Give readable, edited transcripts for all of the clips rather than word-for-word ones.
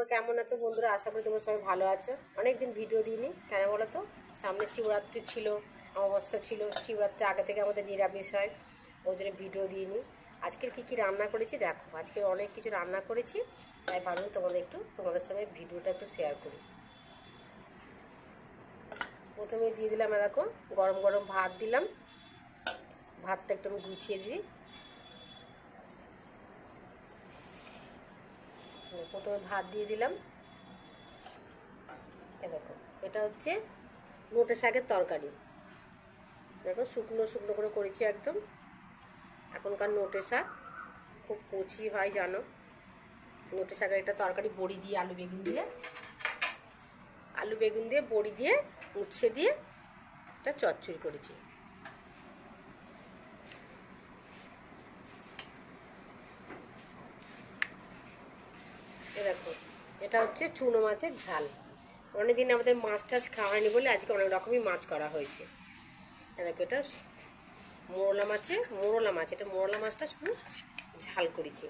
তোমরা কেমন আছো বন্ধুরা? আশা করি তোমরা সবাই ভালো আছো। অনেকদিন ভিডিও দিইনি, কেন বলো তো? সামনে শিবরাত্রি ছিল, অমাবস্যা ছিল। শিবরাত্রির আগে থেকে আমাদের নিরামিষ হয়, ওই জন্য ভিডিও দিইনি। আজকের কী রান্না করেছি দেখো, আজকে অনেক কিছু রান্না করেছি, তাই ভাবলাম তোমাদের সঙ্গে ভিডিওটা একটু শেয়ার করি। প্রথমে দিয়ে দিলাম এরকম গরম গরম ভাত দিলাম। ভাতটা একটু আমি গুছিয়ে দিই। প্রথমে ভাত দিয়ে দিলাম। দেখো, এটা হচ্ছে নোটে শাকের তরকারি। দেখো, শুকনো শুকনো করে করেছি একদম। এখনকার নোটে শাক খুব কচি হয় জানো। নোটে শাকের একটা তরকারি বড়ি দিয়ে আলু বেগুন দিয়ে বড়ি দিয়ে উচ্ছে দিয়ে একটা চচ্চড়ি করেছি। এ দেখো, এটা হচ্ছে চুনো মাছের ঝাল। অনেকদিন আমাদের মাছ টাছ খাওয়া হয়নি বলে আজকে অনেক রকমই মাছ করা হয়েছে। দেখো, এটা মোরলা মাছ, এটা মোরলা মাছটা শুধু ঝাল করেছি।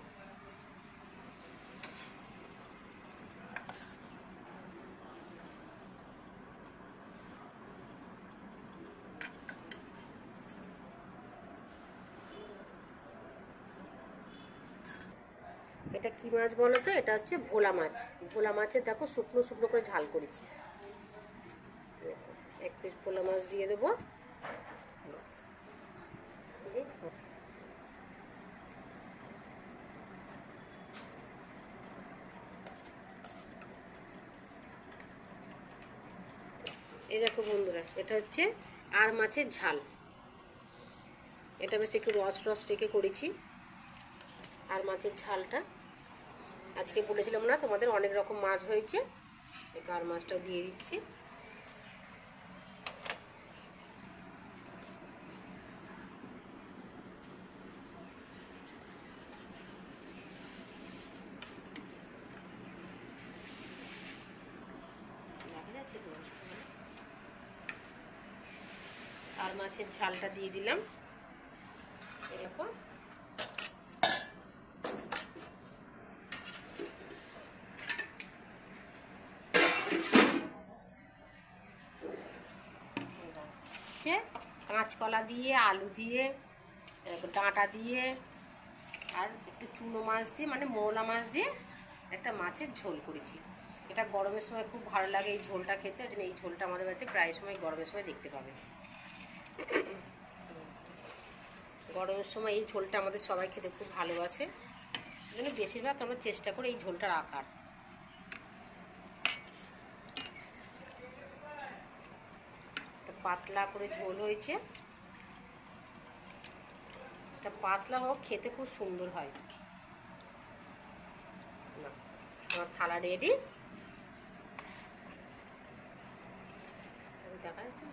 এটা কি মাছ বলো তো? এটা হচ্ছে ভোলা মাছ। ভোলা মাছের দেখো শুকনো শুকনো করে ঝাল করেছি। এক পিস ভোলা মাছ দিয়ে দেবো। এই দেখো বন্ধুরা, এটা হচ্ছে আর মাছের ঝাল। এটা বেশ একটু রস রস রেখে করেছি। আর মাছের ঝালটা আজকে বলেছিলাম না তোমাদের অনেক রকম মাছ হয়েছে, আর মাছটাও দিয়ে দিচ্ছি। আর মাছের ঝালটা দিয়ে দিলাম। এরকম কাঁচকলা দিয়ে, আলু দিয়ে, ডাঁটা দিয়ে, আর একটু চুনো মাছ দিয়ে, মানে মোরলা মাছ দিয়ে একটা মাছের ঝোল করেছি। এটা গরমের সময় খুব ভালো লাগে এই ঝোলটা খেতে। ওই জন্য এই ঝোলটা আমাদের বাড়িতে প্রায় সময় গরমের সময় দেখতে পাবে। গরমের সময় এই ঝোলটা আমাদের সবাই খেতে খুব ভালোবাসে, ওই জন্য বেশিরভাগ আমরা চেষ্টা করি এই ঝোলটা রাখার। পাতলা করে ঝোল হয়েছে। এটা পাতলা হোক, খেতে খুব সুন্দর হয়। না, আমার থালা রেডি। দেখা যাচ্ছে